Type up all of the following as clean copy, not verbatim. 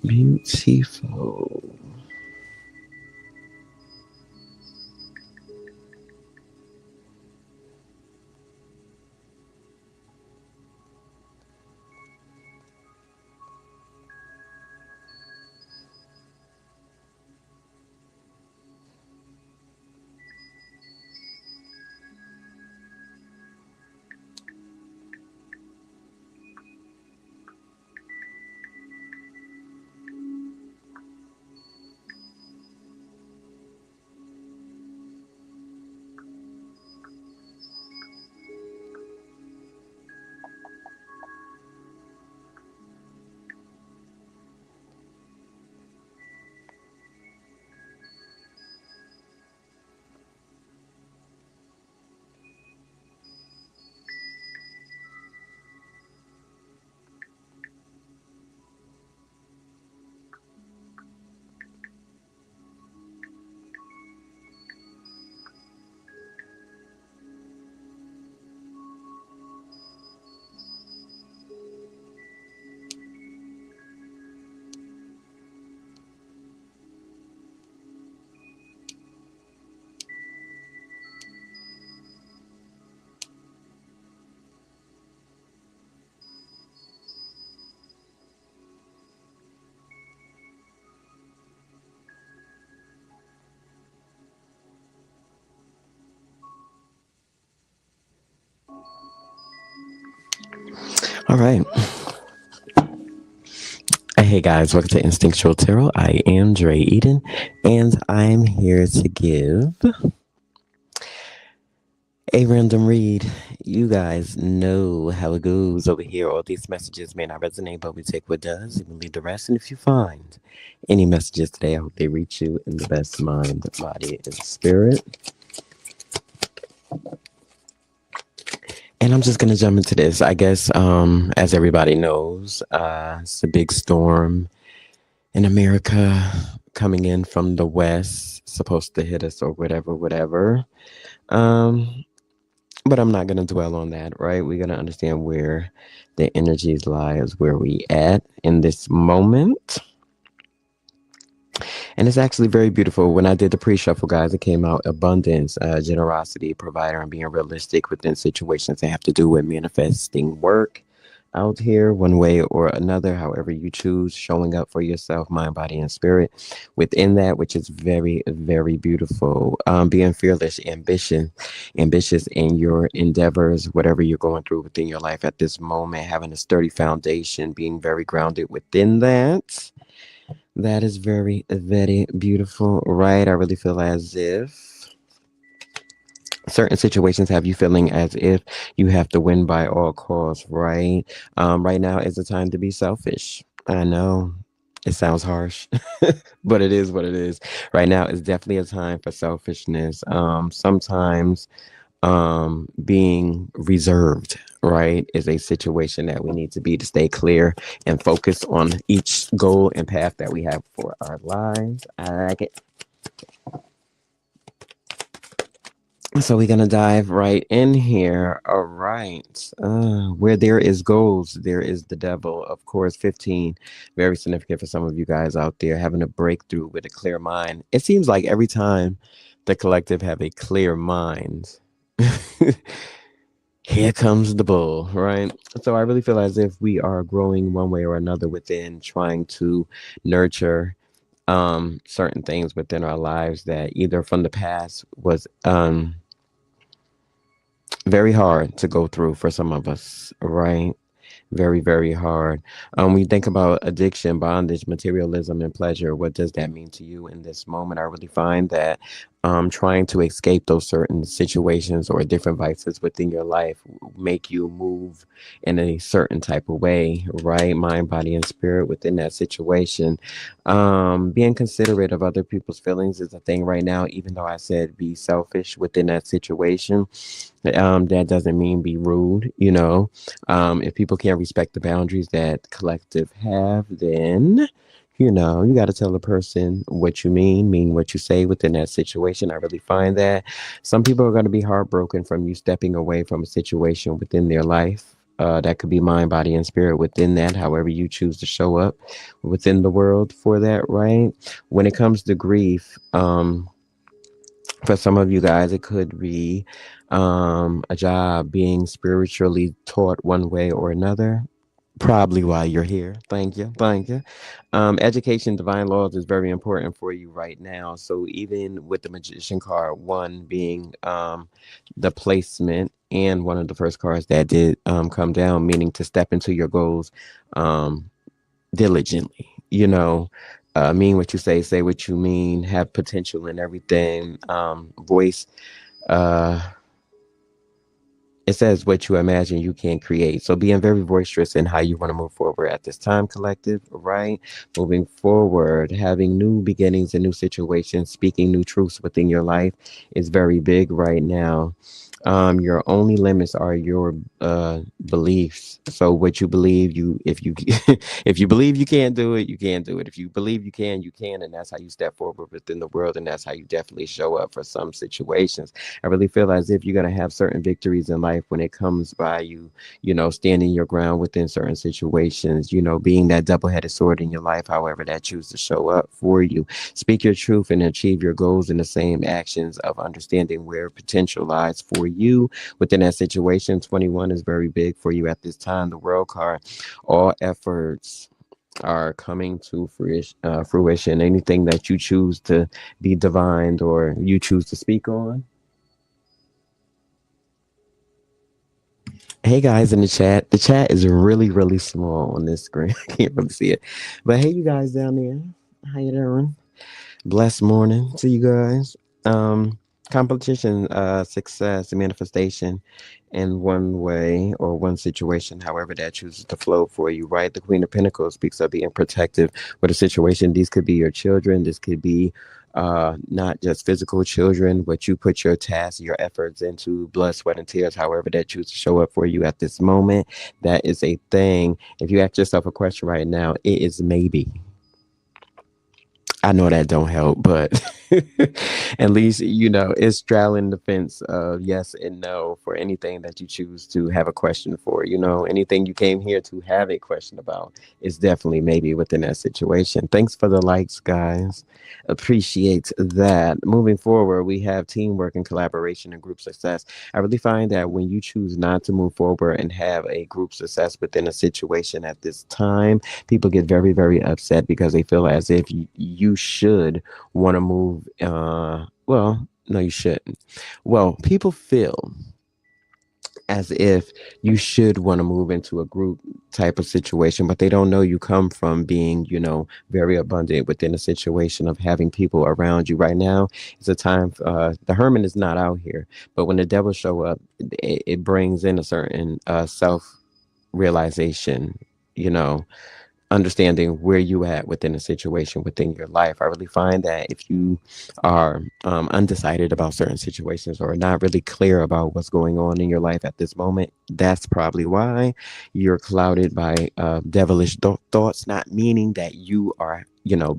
Beautiful. All right. Hey guys, welcome to Instinctual Tarot. I am Dre Eden, and I'm here to give a random read. You guys know how it goes over here. All these messages may not resonate, but we take what does and we leave the rest. And if you find any messages today, I hope they reach you in the best mind, body, and spirit. And I'm just gonna jump into this. I guess, as everybody knows, it's a big storm in America coming in from the west, supposed to hit us or whatever. Um, but I'm not gonna dwell on that, right? We're gonna understand where the energies lie, is where we at in this moment. And it's actually very beautiful. When I did the pre-shuffle, guys, it came out abundance, generosity, provider, and being realistic within situations that have to do with manifesting work out here one way or another, however you choose, showing up for yourself, mind, body, and spirit within that, which is very, very beautiful. Being fearless, ambitious in your endeavors, whatever you're going through within your life at this moment, having a sturdy foundation, being very grounded within that. That is very, very beautiful, right? I really feel as if certain situations have you feeling as if you have to win by all costs, right? Right now is the time to be selfish. I know it sounds harsh, but it is what it is. Right now is definitely a time for selfishness. Sometimes being reserved, right, is a situation that we need to be to stay clear and focus on each goal and path that we have for our lives. I like it. So we're gonna dive right in here. All right. Where there is goals, there is the devil. Of course, 15, very significant for some of you guys out there having a breakthrough with a clear mind. It seems like every time the collective have a clear mind, here comes the bull, right? So I really feel as if we are growing one way or another within trying to nurture certain things within our lives that either from the past was very hard to go through for some of us, right? Very, very hard. When you think about addiction, bondage, materialism, and pleasure, what does that mean to you in this moment? I really find that trying to escape those certain situations or different vices within your life make you move in a certain type of way, right? Mind, body, and spirit within that situation. Being considerate of other people's feelings is a thing right now, even though I said be selfish within that situation. That doesn't mean be rude, you know. If people can't respect the boundaries that collective have, then you got to tell a person what you mean what you say within that situation. I really find that some people are going to be heartbroken from you stepping away from a situation within their life. That could be mind, body, and spirit within that, however you choose to show up within the world for that, right? When it comes to grief, for some of you guys, it could be a job being spiritually taught one way or another. Probably why you're here. Thank you. Thank you. Education, divine laws is very important for you right now. So even with the magician card, one being the placement and one of the first cards that did come down, meaning to step into your goals um, diligently. Mean what you say what you mean, have potential in everything. Voice. Uh, it says what you imagine you can create. So being very boisterous in how you want to move forward at this time, collective, right? Moving forward, having new beginnings and new situations, speaking new truths within your life is very big right now. Your only limits are your beliefs. So what you believe, if you if you believe you can't do it, you can't do it. If you believe you can, and that's how you step forward within the world, and that's how you definitely show up for some situations. I really feel as if you're gonna have certain victories in life when it comes by you, standing your ground within certain situations, being that double-headed sword in your life, however that choose to show up for you. Speak your truth and achieve your goals in the same actions of understanding where potential lies for you within that situation. 21 is very big for you at this time. The world card, all efforts are coming to fruition. Anything that you choose to be divined or you choose to speak on. Hey guys in the chat. The chat is really, really small on this screen. I can't really see it. But hey you guys down there. How you doing? Blessed morning to you guys. Um, Competition, success, manifestation in one way or one situation, however that chooses to flow for you, right? The Queen of Pentacles speaks of being protective with a situation. These could be your children. This could be not just physical children, but you put your tasks, your efforts into blood, sweat, and tears, however that chooses to show up for you at this moment. That is a thing. If you ask yourself a question right now, it is maybe. I know that don't help, but at least it's straddling the fence of yes and no for anything that you choose to have a question for. Anything you came here to have a question about is definitely maybe within that situation. Thanks for the likes, guys. Appreciate that. Moving forward, we have teamwork and collaboration and group success. I really find that when you choose not to move forward and have a group success within a situation at this time, people get very, very upset because they feel as if you should want to move. Well, no, you shouldn't. Well, people feel as if you should want to move into a group type of situation, but they don't know you come from being, very abundant within a situation of having people around you. Right now, it's a time. The hermit is not out here, but when the devil show up, it brings in a certain self realization. You know, understanding where you at within a situation within your life. I really find that if you are undecided about certain situations or not really clear about what's going on in your life at this moment, that's probably why you're clouded by devilish thoughts, not meaning that you are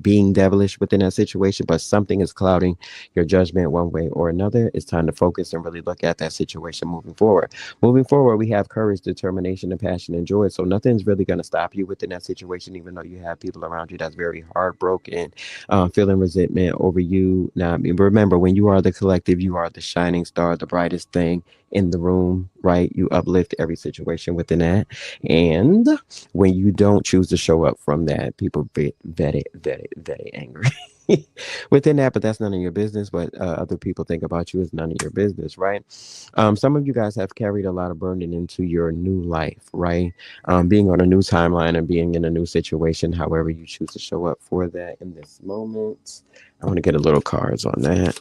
being devilish within that situation, but something is clouding your judgment one way or another. It's time to focus and really look at that situation moving forward. Moving forward, we have courage, determination, and passion and joy. So nothing's really going to stop you within that situation, even though you have people around you that's very heartbroken, feeling resentment over you. Now, I mean, remember, when you are the collective, you are the shining star, the brightest thing in the room, right? You uplift every situation within that. And when you don't choose to show up from that, people get very, very, very angry. Within that, but that's none of your business. What other people think about you is none of your business, right? Some of you guys have carried a lot of burden into your new life, right? Being on a new timeline and being in a new situation, however you choose to show up for that in this moment. I want to get a little cards on that.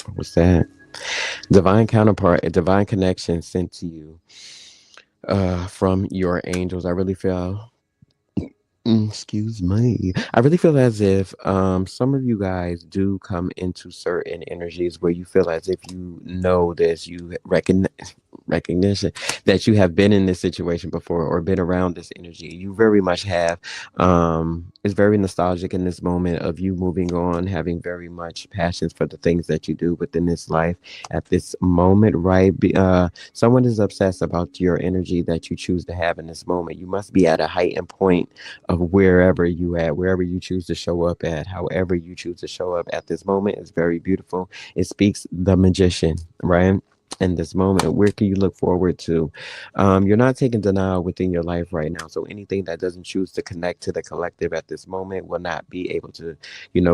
What was that? Divine counterpart, a divine connection sent to you from your angels. I really feel Excuse me. I really feel as if some of you guys do come into certain energies where you feel as if you know this, you recognition that you have been in this situation before or been around this energy. You very much have. It's very nostalgic in this moment of you moving on, having very much passions for the things that you do within this life at this moment, right? Someone is obsessed about your energy that you choose to have in this moment. You must be at a heightened point of wherever you at, wherever you choose to show up at, however you choose to show up at this moment is very beautiful. It speaks the magician, right? In this moment, where can you look forward to? You're not taking denial within your life right now. So anything that doesn't choose to connect to the collective at this moment will not be able to,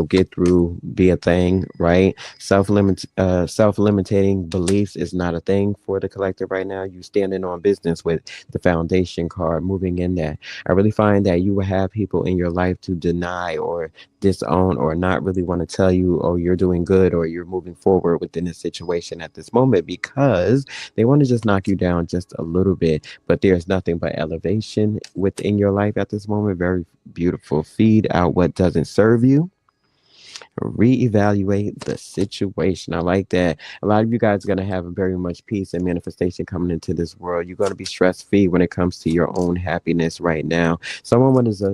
get through, be a thing, right? Self-limiting beliefs is not a thing for the collective right now. You standing on business with the foundation card, moving in that. I really find that you will have people in your life to deny or disown or not really want to tell you, oh, you're doing good or you're moving forward within this situation at this moment because they want to just knock you down just a little bit. But there's nothing but elevation within your life at this moment. Very beautiful. Feed out what doesn't serve you, reevaluate the situation. I like that. A lot of you guys are going to have very much peace and manifestation coming into this world. You're going to be stress free when it comes to your own happiness right now. Someone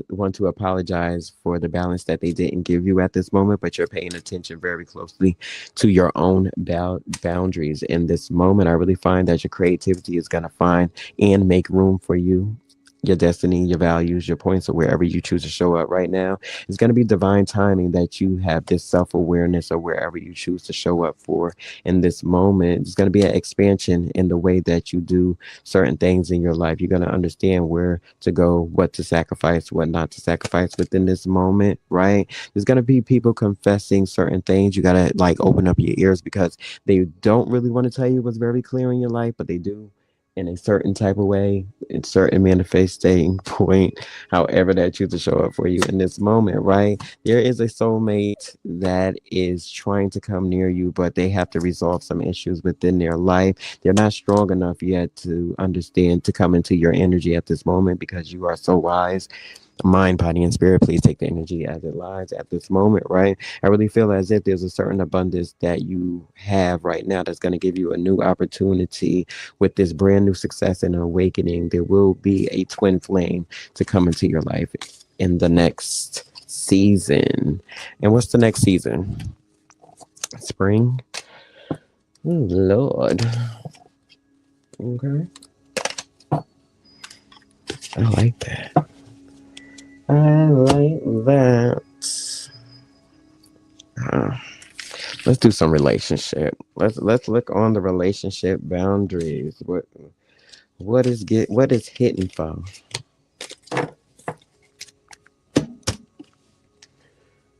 want to apologize for the balance that they didn't give you at this moment, but you're paying attention very closely to your own boundaries in this moment. I really find that your creativity is going to find and make room for you. Your destiny, your values, your points, or wherever you choose to show up right now, it's going to be divine timing that you have this self awareness or wherever you choose to show up for in this moment. It's going to be an expansion in the way that you do certain things in your life. You're going to understand where to go, what to sacrifice, what not to sacrifice within this moment, right? There's going to be people confessing certain things. You got to like open up your ears because they don't really want to tell you what's very clear in your life, but they do in a certain type of way, in certain manifesting point, however that choose to show up for you in this moment, right? There is a soulmate that is trying to come near you, but they have to resolve some issues within their life. They're not strong enough yet to understand to come into your energy at this moment because you are so wise. Mind, body, and spirit, please take the energy as it lies at this moment, right? I really feel as if there's a certain abundance that you have right now that's going to give you a new opportunity with this brand new success and awakening. There will be a twin flame to come into your life in the next season. And what's the next season? Spring? Oh, Lord. Okay. I like that. I like that. Uh, let's do some relationship. Let's look on the relationship boundaries. What is hitting for?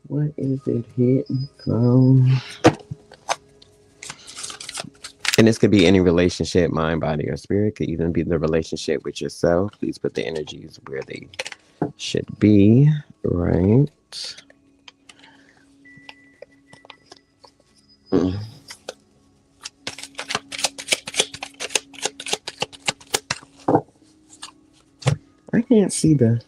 What is it hitting for? And this could be any relationship, mind, body, or spirit. Could even be the relationship with yourself. Please put the energies where they should be. Right. Mm. I can't see the.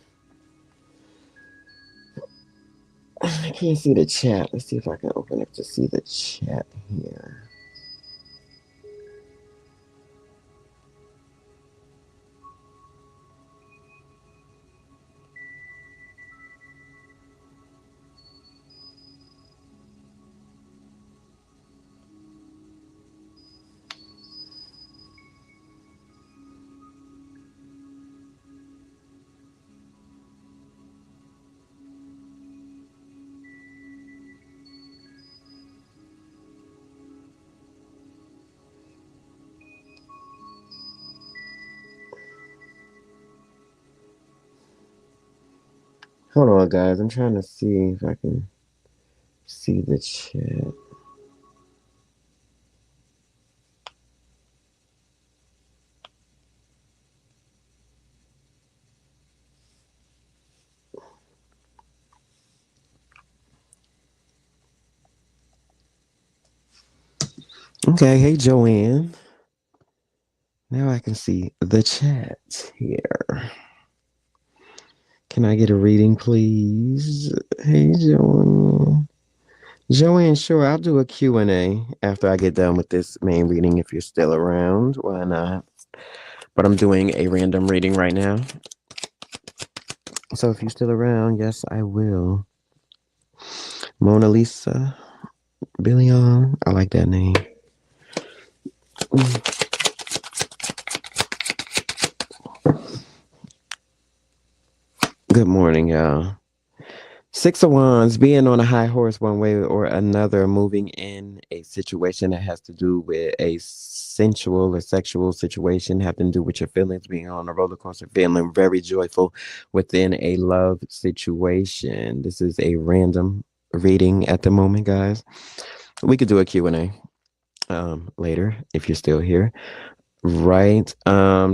I can't see the chat. Let's see if I can open it to see the chat here. Hold on, guys. I'm trying to see if I can see the chat. Okay. Hey, Joanne. Now I can see the chat here. Can I get a reading, please? Hey, Joanne. Joanne, sure, I'll do a Q and A after I get done with this main reading if you're still around. Why not? But I'm doing a random reading right now. So if you're still around, yes, I will. Mona Lisa, Billion. I like that name. Good morning, y'all. Six of Wands, being on a high horse one way or another, moving in a situation that has to do with a sensual or sexual situation, having to do with your feelings, being on a roller coaster, feeling very joyful within a love situation. This is a random reading at the moment, guys. We could do a Q and A later if you're still here. Right.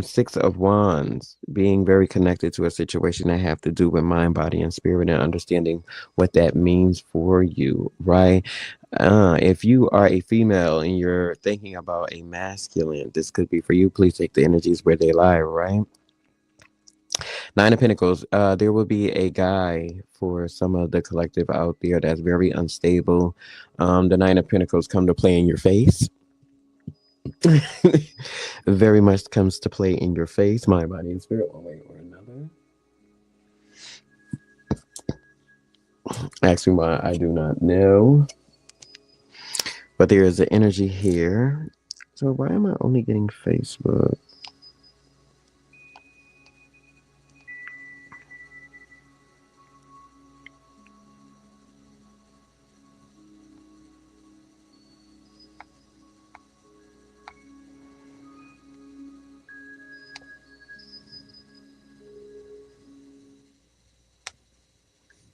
Six of Wands, being very connected to a situation that have to do with mind, body, and spirit, and understanding what that means for you, right? If you are a female and you're thinking about a masculine, this could be for you. Please take the energies where they lie, right? Nine of Pentacles, there will be a guy for some of the collective out there that's very unstable. The Nine of Pentacles come to play in your face. Very much comes to play in your face, mind, body, and spirit, one way or another. Ask me why, I do not know. But there is an energy here. So why am I only getting Facebook?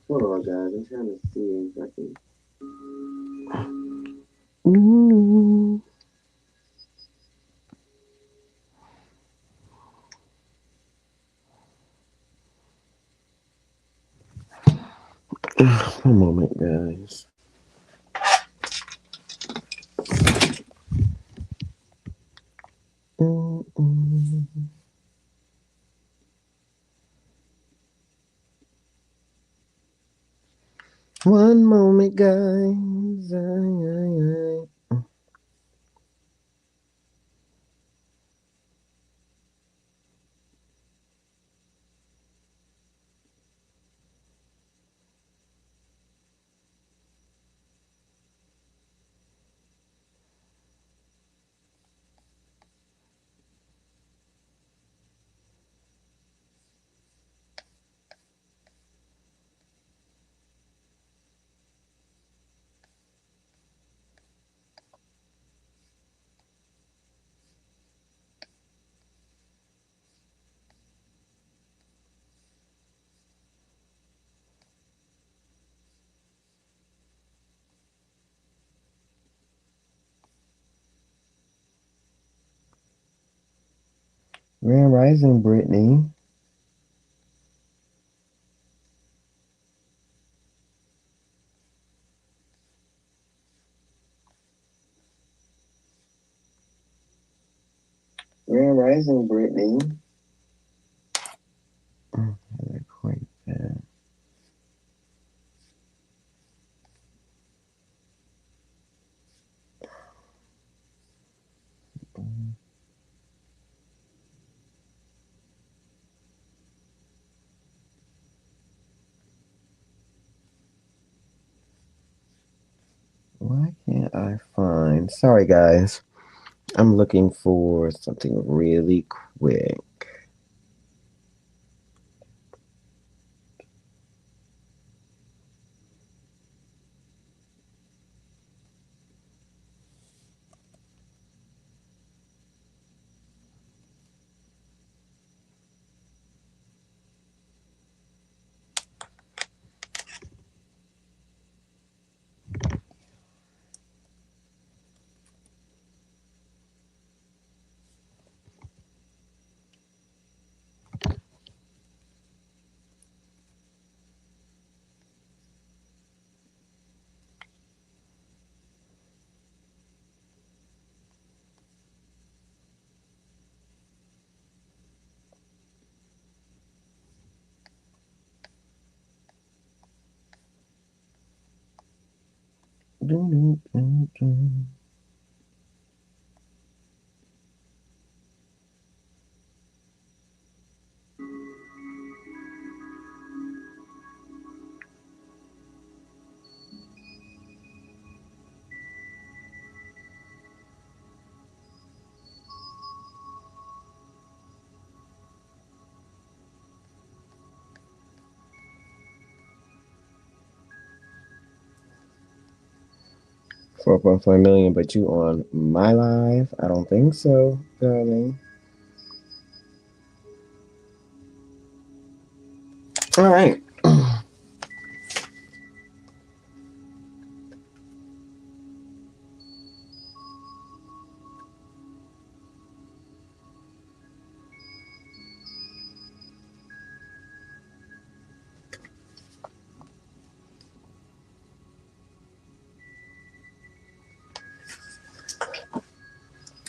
Hold on, guys. I'm trying to see if I can. Mm. One moment, guys. Mm-mm. One moment, guys. Grand Rising, Brittany. Grand Rising, Brittany. Quite bad. Why can't I find? Sorry, guys. I'm looking for something really quick. 4.4 million, but you on my live? I don't think so, darling. All right.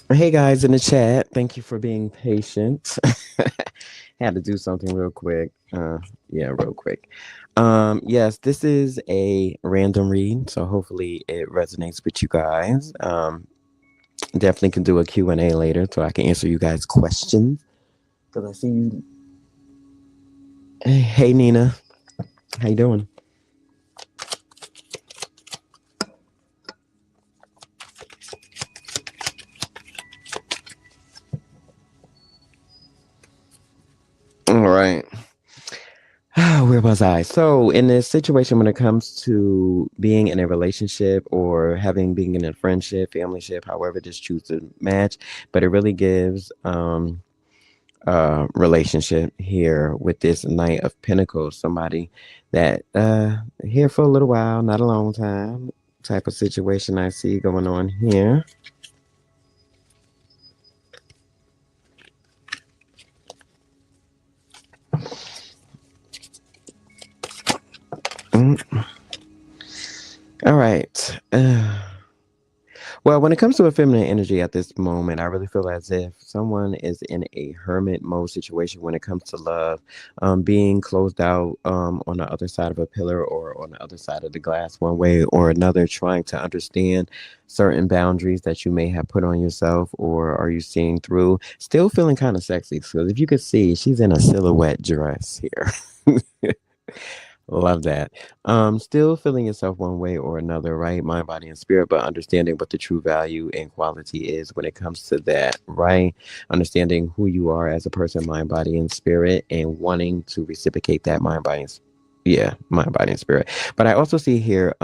Hey guys in the chat, thank you for being patient. Had to do something real quick. Yeah, real quick. Yes, this is a random read, so hopefully it resonates with you guys. Definitely can do a Q&A later so I can answer you guys' questions. Because I see you. Hey Nina, how you doing? All right. Where was I? So, in this situation, when it comes to being in a relationship or having being in a friendship, family ship, however, just choose to match, but it really gives relationship here with this Knight of Pentacles, somebody that here for a little while, not a long time, type of situation I see going on here. Mm. All right. Well, when it comes to a feminine energy at this moment, I really feel as if someone is in a hermit mode situation when it comes to love, being closed out on the other side of a pillar or on the other side of the glass, one way or another, trying to understand certain boundaries that you may have put on yourself or are you seeing through. Still feeling kind of sexy. So if you could see, she's in a silhouette dress here. Love that. Still feeling yourself one way or another, right? Mind, body, and spirit, but understanding what the true value and quality is when it comes to that, right? Understanding who you are as a person, mind, body, and spirit, and wanting to reciprocate that mind, body, and yeah, mind, body, and spirit. But I also see here,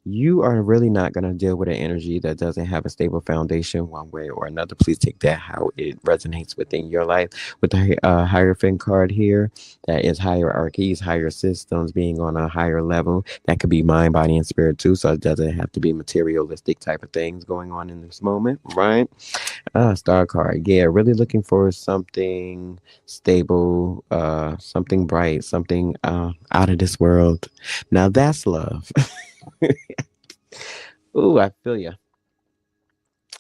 you are really not going to deal with an energy that doesn't have a stable foundation one way or another. Please take that how it resonates within your life. With the Hierophant card here, that is hierarchies, higher systems, being on a higher level. That could be mind, body, and spirit too. So it doesn't have to be materialistic type of things going on in this moment, right? Star card. Yeah, really looking for something stable, something bright, something out of this world. Now that's love. Ooh, I feel you.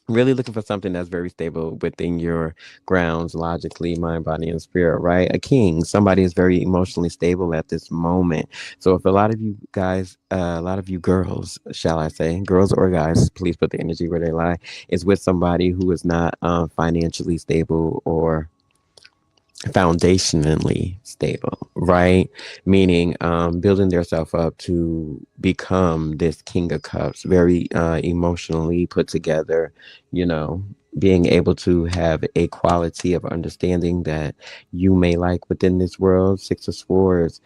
Really looking for something that's very stable within your grounds, logically, mind, body, and spirit, right? A king, somebody is very emotionally stable at this moment. So, if a lot of you guys, a lot of you girls, shall I say, girls or guys, please put the energy where they lie, is with somebody who is not financially stable or foundationally stable, right? Meaning building themselves up to become this King of Cups, very emotionally put together, you know, being able to have a quality of understanding that you may like within this world. Six of Swords,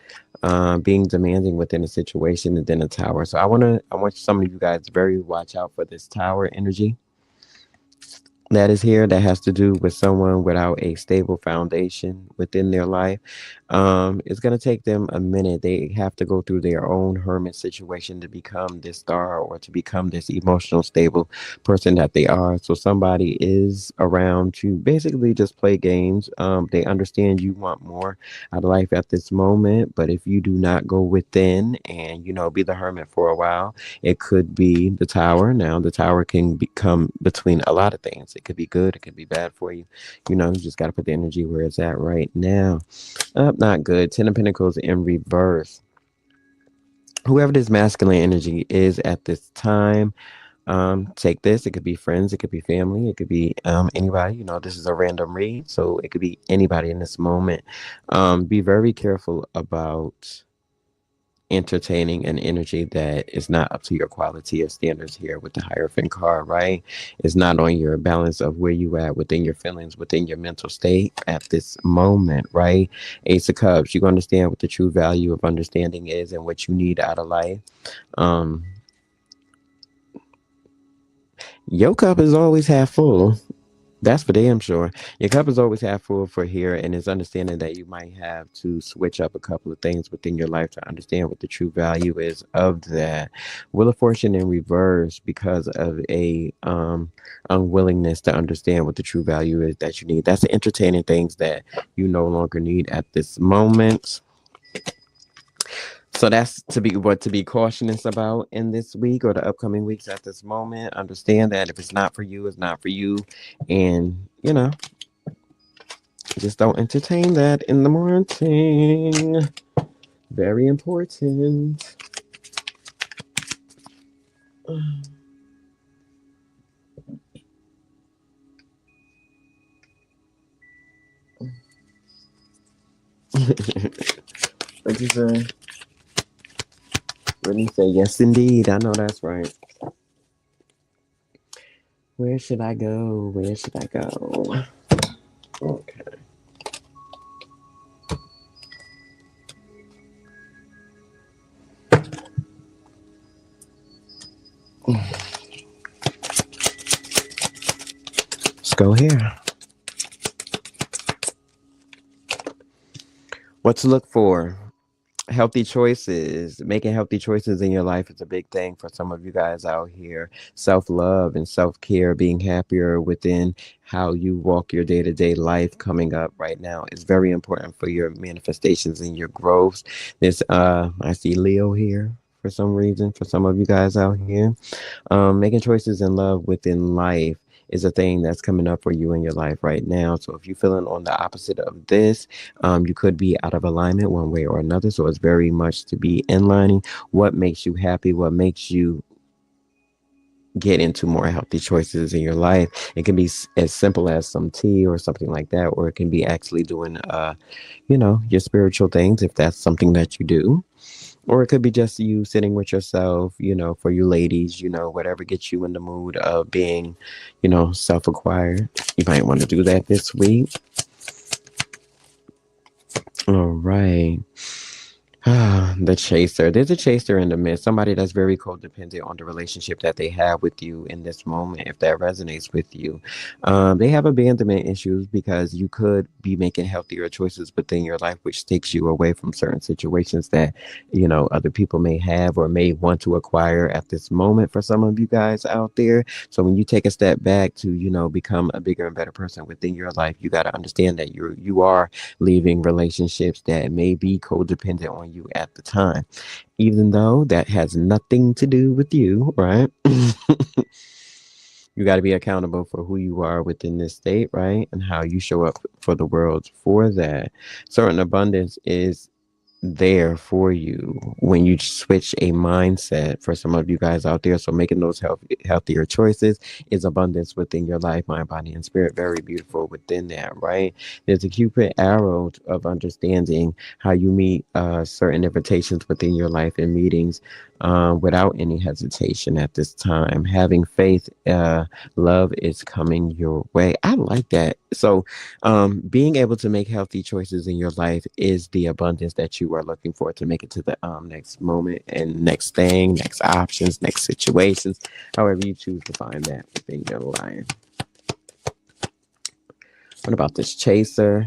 being demanding within a situation and then a tower. So I want some of you guys to very watch out for this tower energy that is here that has to do with someone without a stable foundation within their life. It's going to take them a minute. They have to go through their own hermit situation to become this star or to become this emotional stable person that they are. So somebody is around to basically just play games. They understand you want more out of life at this moment, but if you do not go within and be the hermit for a while, it could be the tower. Now, the tower can become between a lot of things. It could be good, it could be bad for you. You just got to put the energy where it's at right now. Not good. Ten of Pentacles in reverse. whoever this masculine energy is at this time, take this. It could be friends, it could be family, it could be anybody. This is a random read, so it could be anybody in this moment. Be very careful about entertaining an energy that is not up to your quality of standards here with the Hierophant card, right? It's not on your balance of where you at within your feelings, within your mental state at this moment, right? Ace of Cups, you understand what the true value of understanding is and what you need out of life. Um, your cup is always half full. That's for damn sure. Your cup is always half full for here, and it's understanding that you might have to switch up a couple of things within your life to understand what the true value is of that. Wheel of Fortune in reverse because of a unwillingness to understand what the true value is that you need. That's entertaining things that you no longer need at this moment. So that's to be what to be cautious about in this week or the upcoming weeks at this moment. Understand that if it's not for you, it's not for you. And just don't entertain that in the morning. Very important. What you say? When you say yes indeed, I know that's right. Where should I go? Where should I go? Okay. Let's go here. What to look for? Healthy choices. Making healthy choices in your life is a big thing for some of you guys out here. Self-love and self-care, being happier within how you walk your day-to-day life coming up right now is very important for your manifestations and your growth. This I see Leo here for some reason for some of you guys out here. Making choices in love within life is a thing that's coming up for you in your life right now. So if you're feeling on the opposite of this, you could be out of alignment one way or another. So it's very much to be inlining what makes you happy, what makes you get into more healthy choices in your life. It can be as simple as some tea or something like that, or it can be actually doing, your spiritual things if that's something that you do. Or it could be just you sitting with yourself, for you ladies, whatever gets you in the mood of being, self-acquired. You might want to do that this week. All right. The chaser. There's a chaser in the midst. Somebody that's very codependent on the relationship that they have with you in this moment, if that resonates with you. They have abandonment issues because you could be making healthier choices within your life, which takes you away from certain situations that, other people may have or may want to acquire at this moment for some of you guys out there. So when you take a step back to, become a bigger and better person within your life, you got to understand that you are leaving relationships that may be codependent on you at the time, even though that has nothing to do with you, right? You got to be accountable for who you are within this state, right? And how you show up for the world for that. Certain abundance is there for you when you switch a mindset for some of you guys out there. So making those healthier choices is abundance within your life, mind, body, and spirit. Very beautiful within that, right? There's a cupid arrow of understanding how you meet certain invitations within your life and meetings without any hesitation at this time. Having faith, love is coming your way. I like that. So being able to make healthy choices in your life is the abundance that you are looking for to make it to the next moment and next thing, next options, next situations, however you choose to find that within your life. What about this chaser?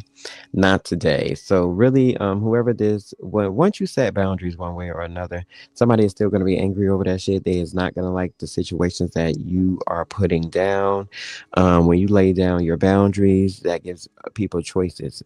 Not today. So really, whoever this, once you set boundaries one way or another, somebody is still going to be angry over that shit. They is not going to like the situations that you are putting down. When you lay down your boundaries, that gives people choices.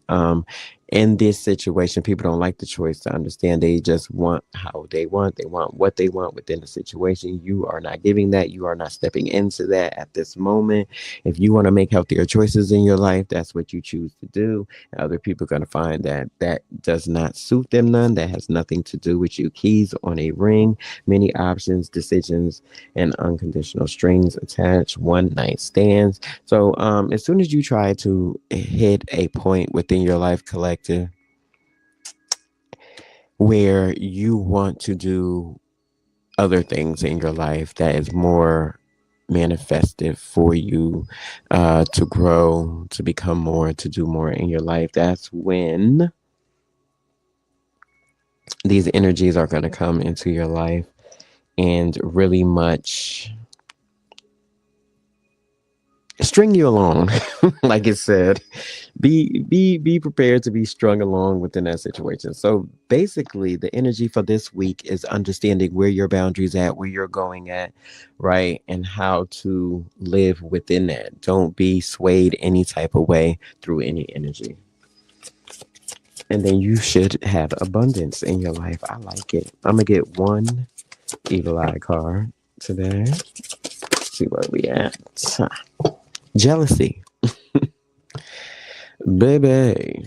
In this situation, people don't like the choice to understand. They just want how they want. They want what they want within the situation. You are not giving that. You are not stepping into that at this moment. If you want to make healthier choices in your life, that's what you choose to do. Other people are going to find that that does not suit them none. That has nothing to do with you. Keys on a ring, many options, decisions, and unconditional strings attached, one night stands. So as soon as you try to hit a point within your life collective where you want to do other things in your life that is more manifested for you to grow, to become more, to do more in your life, that's when these energies are going to come into your life and really much string you along. Like it said, be prepared to be strung along within that situation. So basically the energy for this week is understanding where your boundaries at, where you're going at, right, and how to live within that. Don't be swayed any type of way through any energy, and then you should have abundance in your life. I like it. I'm gonna get one eagle eye card today. See where we at. Jealousy. Baby.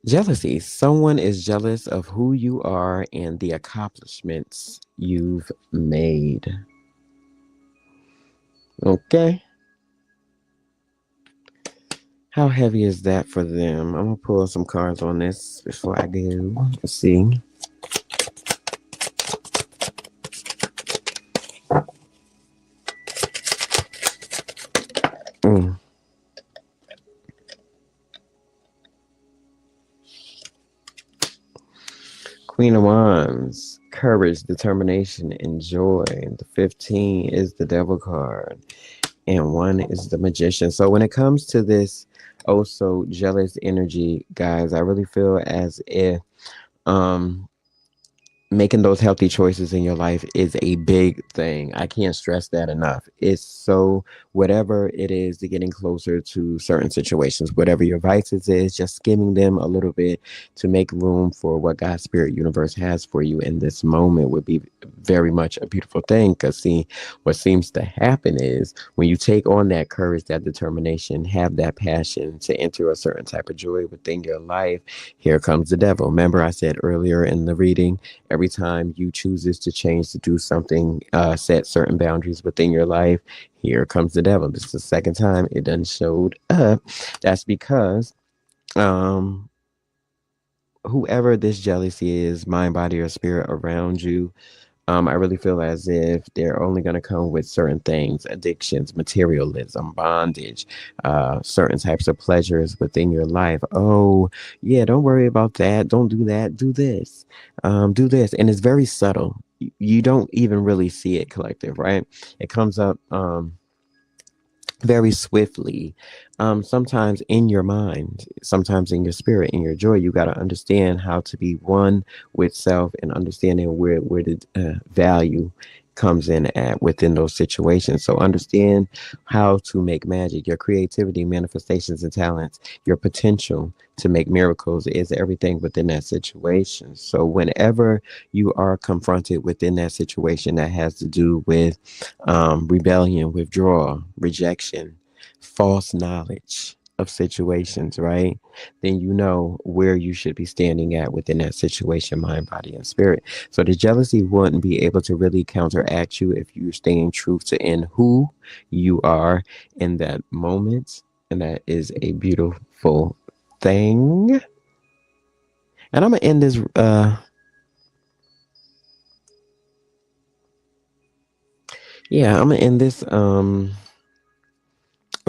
Jealousy. Someone is jealous of who you are and the accomplishments you've made. Okay. How heavy is that for them? I'm going to pull some cards on this before I go. Let's see. Mm. Queen of Wands, courage, determination, and joy. The 15 is the devil card, and 1 is the magician. So when it comes to this also jealous energy, guys, I really feel as if um making those healthy choices in your life is a big thing. I can't stress that enough. It's so, whatever it is, to getting closer to certain situations, whatever your vices is, just skimming them a little bit to make room for what God's spirit universe has for you in this moment would be very much a beautiful thing. Because see, what seems to happen is when you take on that courage, that determination, have that passion to enter a certain type of joy within your life, here comes the devil. Remember I said earlier in the reading, every time you chooses to change, to do something, set certain boundaries within your life, here comes the devil. This is the second time it done showed up. That's because um whoever this jealousy is, mind, body, or spirit around you, I really feel as if they're only going to come with certain things: addictions, materialism, bondage, certain types of pleasures within your life. Oh, yeah, don't worry about that. Don't do that. Do this. Do this. And it's very subtle. You don't even really see it, collective, right? It comes up. Very swiftly, sometimes in your mind, sometimes in your spirit, in your joy. You got to understand how to be one with self and understanding where the value comes in at within those situations. So understand how to make magic. Your creativity, manifestations, and talents, your potential to make miracles is everything within that situation. So whenever you are confronted within that situation that has to do with rebellion, withdrawal, rejection, false knowledge of situations, right? Then you know where you should be standing at within that situation, mind, body, and spirit. So the jealousy wouldn't be able to really counteract you if you're staying true to in who you are in that moment. And that is a beautiful thing. And I'm gonna end this yeah, I'm gonna end this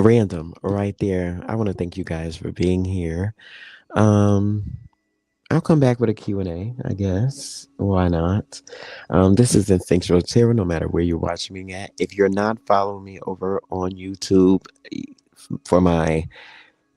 random right there. I want to thank you guys for being here. Um, I'll come back with a Q&A, I guess. Why not? This is Instinctual Tarot, no matter where you're watching me at. If you're not following me over on YouTube, for my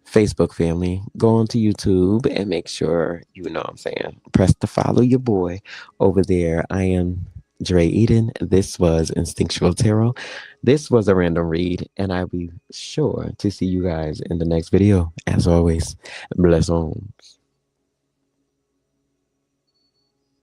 Facebook family, go onto YouTube and make sure, you know what I'm saying, press the follow your boy over there. I am Dre Eden. This was Instinctual Tarot. This was a random read, and I'll be sure to see you guys in the next video. As always, bless on.